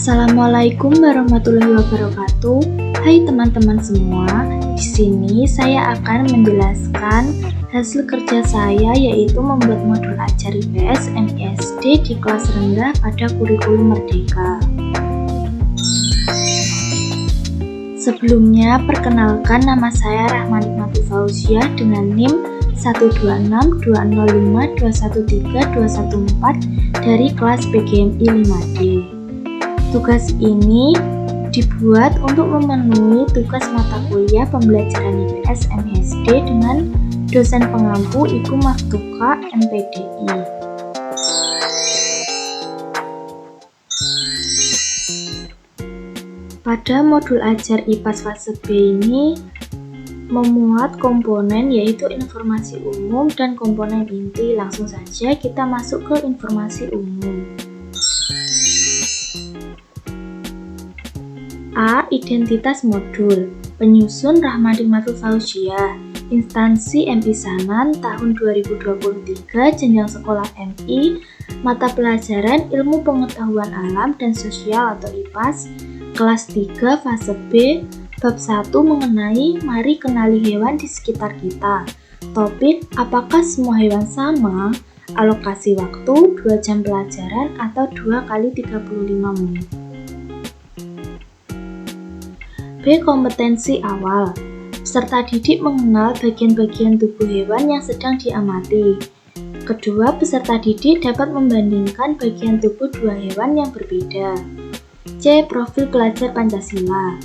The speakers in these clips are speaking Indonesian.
Assalamualaikum warahmatullahi wabarakatuh. Hai teman-teman semua, di sini saya akan menjelaskan hasil kerja saya, yaitu membuat modul ajar IPS MISD di kelas rendah pada kurikulum Merdeka. Sebelumnya, perkenalkan, nama saya Rahmani Mati Fauziah dengan NIM 1262052132114 dari kelas PGMI 5D. Tugas ini dibuat untuk memenuhi tugas mata kuliah pembelajaran IPS MISD dengan dosen pengampu Ibu Martuka MPDI. Pada modul ajar IPAS fase B ini memuat komponen yaitu informasi umum dan komponen inti. Langsung saja kita masuk ke informasi umum. A. Identitas modul. Penyusun Rahmani Mati Fauziah. Instansi MI Sanan tahun 2023, jenjang sekolah MI, mata pelajaran Ilmu Pengetahuan Alam dan Sosial atau IPAS, kelas 3 fase B, bab 1 mengenai mari kenali hewan di sekitar kita. Topik, apakah semua hewan sama? Alokasi waktu 2 jam pelajaran atau 2 kali 35 menit. B. Kompetensi awal. Peserta didik mengenal bagian-bagian tubuh hewan yang sedang diamati. Kedua, peserta didik dapat membandingkan bagian tubuh dua hewan yang berbeda. C. Profil pelajar Pancasila.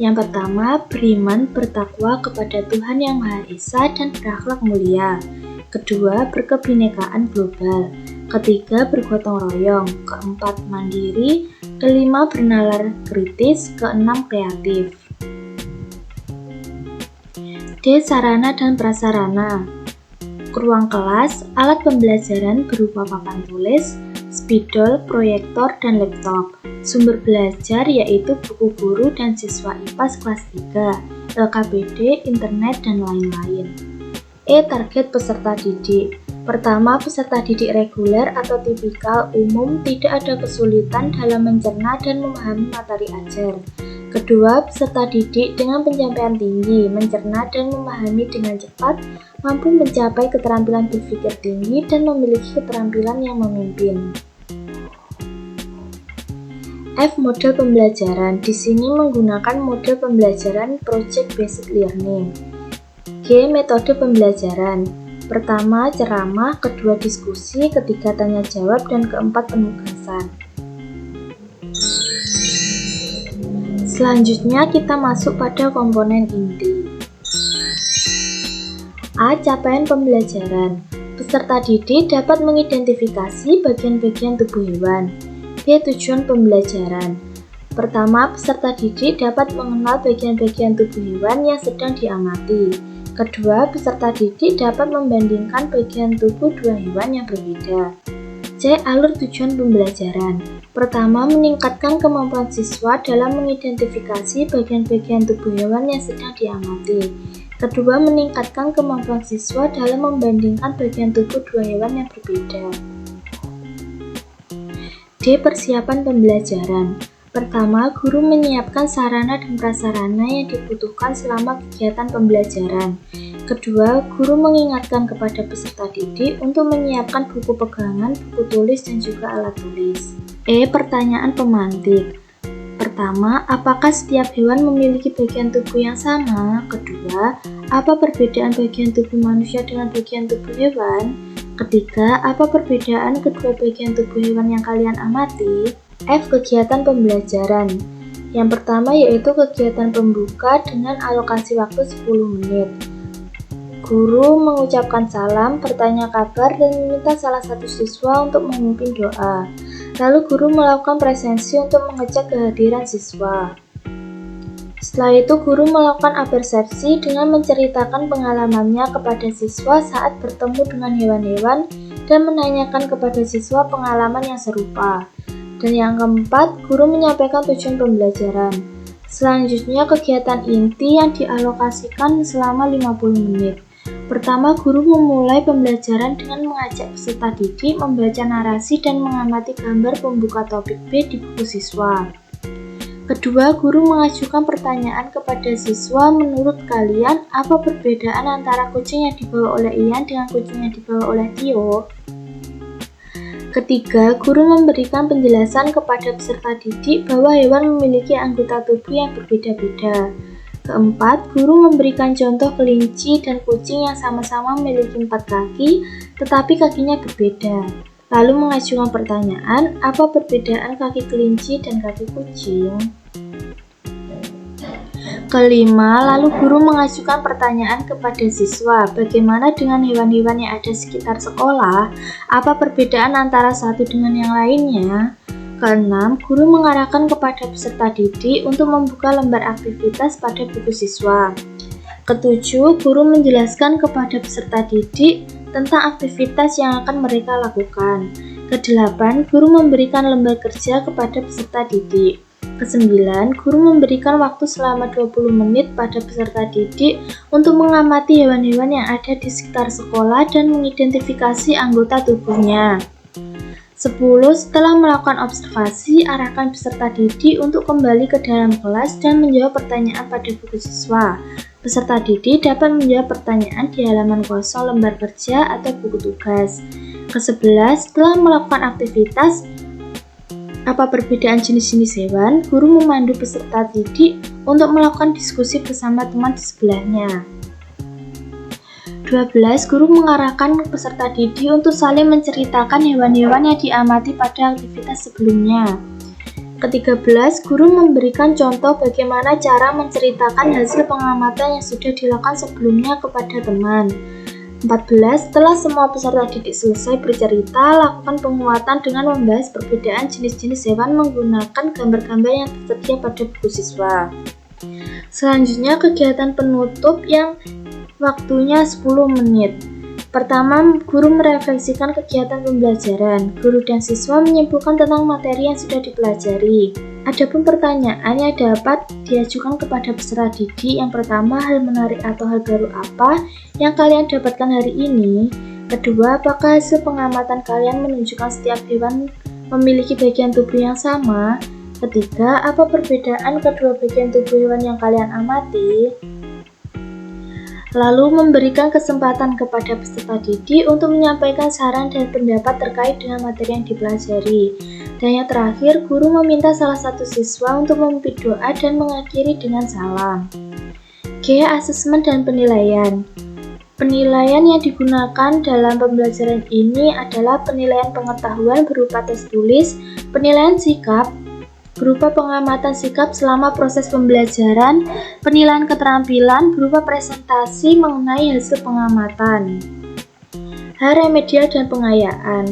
Yang pertama, beriman bertakwa kepada Tuhan Yang Maha Esa dan berakhlak mulia. Kedua, berkebinekaan global. Ketiga, bergotong royong. Keempat, mandiri. Kelima, bernalar kritis. Keenam, kreatif. D. Sarana dan prasarana. Ruang kelas, alat pembelajaran berupa papan tulis, spidol, proyektor, dan laptop. Sumber belajar yaitu buku guru dan siswa IPAS kelas 3, LKPD, internet, dan lain-lain. E. Target peserta didik. Pertama, peserta didik reguler atau tipikal umum tidak ada kesulitan dalam mencerna dan memahami materi ajar. Kedua, peserta didik dengan pencapaian tinggi, mencerna dan memahami dengan cepat, mampu mencapai keterampilan berpikir tinggi dan memiliki keterampilan yang memimpin. F. Model pembelajaran. Di sini menggunakan model pembelajaran Project Based Learning. G. Metode pembelajaran. Pertama, ceramah, kedua diskusi, ketiga tanya jawab, dan keempat penugasan. Selanjutnya kita masuk pada komponen inti. A. Capaian pembelajaran. Peserta didik dapat mengidentifikasi bagian-bagian tubuh hewan. B. Tujuan pembelajaran. Pertama, peserta didik dapat mengenal bagian-bagian tubuh hewan yang sedang diamati. Kedua, peserta didik dapat membandingkan bagian tubuh dua hewan yang berbeda. C. Alur tujuan pembelajaran. Pertama, meningkatkan kemampuan siswa dalam mengidentifikasi bagian-bagian tubuh hewan yang sedang diamati. Kedua, meningkatkan kemampuan siswa dalam membandingkan bagian tubuh dua hewan yang berbeda. D. Persiapan pembelajaran. Pertama, guru menyiapkan sarana dan prasarana yang dibutuhkan selama kegiatan pembelajaran. Kedua, guru mengingatkan kepada peserta didik untuk menyiapkan buku pegangan, buku tulis, dan juga alat tulis. E. Pertanyaan pemantik. Pertama, apakah setiap hewan memiliki bagian tubuh yang sama? Kedua, apa perbedaan bagian tubuh manusia dengan bagian tubuh hewan? Ketiga, apa perbedaan kedua bagian tubuh hewan yang kalian amati? F. Kegiatan pembelajaran. Yang pertama yaitu kegiatan pembuka dengan alokasi waktu 10 menit. Guru mengucapkan salam, bertanya kabar, dan meminta salah satu siswa untuk memimpin doa. Lalu guru melakukan presensi untuk mengecek kehadiran siswa. Setelah itu guru melakukan apersepsi dengan menceritakan pengalamannya kepada siswa saat bertemu dengan hewan-hewan dan menanyakan kepada siswa pengalaman yang serupa. Dan yang keempat, guru menyampaikan tujuan pembelajaran. Selanjutnya kegiatan inti yang dialokasikan selama 50 menit. Pertama, guru memulai pembelajaran dengan mengajak peserta didik membaca narasi dan mengamati gambar pembuka topik B di buku siswa. Kedua, guru mengajukan pertanyaan kepada siswa, menurut kalian apa perbedaan antara kucing yang dibawa oleh Ian dengan kucing yang dibawa oleh Theo? Ketiga, guru memberikan penjelasan kepada peserta didik bahwa hewan memiliki anggota tubuh yang berbeda-beda. Keempat, guru memberikan contoh kelinci dan kucing yang sama-sama memiliki 4 kaki, tetapi kakinya berbeda. Lalu mengajukan pertanyaan, apa perbedaan kaki kelinci dan kaki kucing? Kelima, lalu guru mengajukan pertanyaan kepada siswa, bagaimana dengan hewan-hewan yang ada sekitar sekolah? Apa perbedaan antara satu dengan yang lainnya? Keenam, guru mengarahkan kepada peserta didik untuk membuka lembar aktivitas pada buku siswa. Ketujuh, guru menjelaskan kepada peserta didik tentang aktivitas yang akan mereka lakukan. Kedelapan, guru memberikan lembar kerja kepada peserta didik. Kesembilan, guru memberikan waktu selama 20 menit pada peserta didik untuk mengamati hewan-hewan yang ada di sekitar sekolah dan mengidentifikasi anggota tubuhnya. 10. Setelah melakukan observasi, arahkan peserta didik untuk kembali ke dalam kelas dan menjawab pertanyaan pada buku siswa. Peserta didik dapat menjawab pertanyaan di halaman kosong lembar kerja atau buku tugas. Ke-11. Setelah melakukan aktivitas, apa perbedaan jenis-jenis hewan, guru memandu peserta didik untuk melakukan diskusi bersama teman di sebelahnya. 12. Guru mengarahkan peserta didik untuk saling menceritakan hewan-hewan yang diamati pada aktivitas sebelumnya. Ke-13. Guru memberikan contoh bagaimana cara menceritakan hasil pengamatan yang sudah dilakukan sebelumnya kepada teman. 14. Setelah semua peserta didik selesai bercerita, lakukan penguatan dengan membahas perbedaan jenis-jenis hewan menggunakan gambar-gambar yang tersedia pada buku siswa. Selanjutnya, kegiatan penutup yang waktunya 10 menit. Pertama, guru merefleksikan kegiatan pembelajaran. Guru dan siswa menyimpulkan tentang materi yang sudah dipelajari. Adapun pertanyaan yang dapat diajukan kepada peserta didik, yang pertama, hal menarik atau hal baru apa yang kalian dapatkan hari ini? Kedua, apakah hasil pengamatan kalian menunjukkan setiap hewan memiliki bagian tubuh yang sama? Ketiga, apa perbedaan kedua bagian tubuh hewan yang kalian amati? Lalu memberikan kesempatan kepada peserta didik untuk menyampaikan saran dan pendapat terkait dengan materi yang dipelajari. Dan yang terakhir, guru meminta salah satu siswa untuk memimpin doa dan mengakhiri dengan salam. G. Asesmen dan penilaian. Penilaian yang digunakan dalam pembelajaran ini adalah penilaian pengetahuan berupa tes tulis, penilaian sikap berupa pengamatan sikap selama proses pembelajaran, penilaian keterampilan berupa presentasi mengenai hasil pengamatan. Hal remedial dan pengayaan.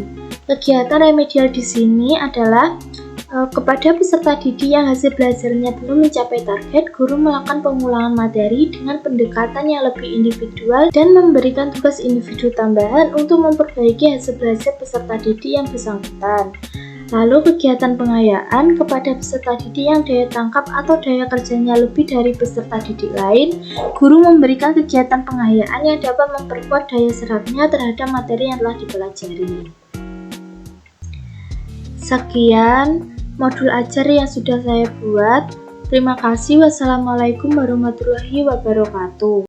Kegiatan remedial di sini adalah kepada peserta didik yang hasil belajarnya belum mencapai target, guru melakukan pengulangan materi dengan pendekatan yang lebih individual dan memberikan tugas individu tambahan untuk memperbaiki hasil belajar peserta didik yang bersangkutan. Lalu kegiatan pengayaan kepada peserta didik yang daya tangkap atau daya kerjanya lebih dari peserta didik lain, guru memberikan kegiatan pengayaan yang dapat memperkuat daya serapnya terhadap materi yang telah dipelajari. Sekian modul ajar yang sudah saya buat. Terima kasih. Wassalamualaikum warahmatullahi wabarakatuh.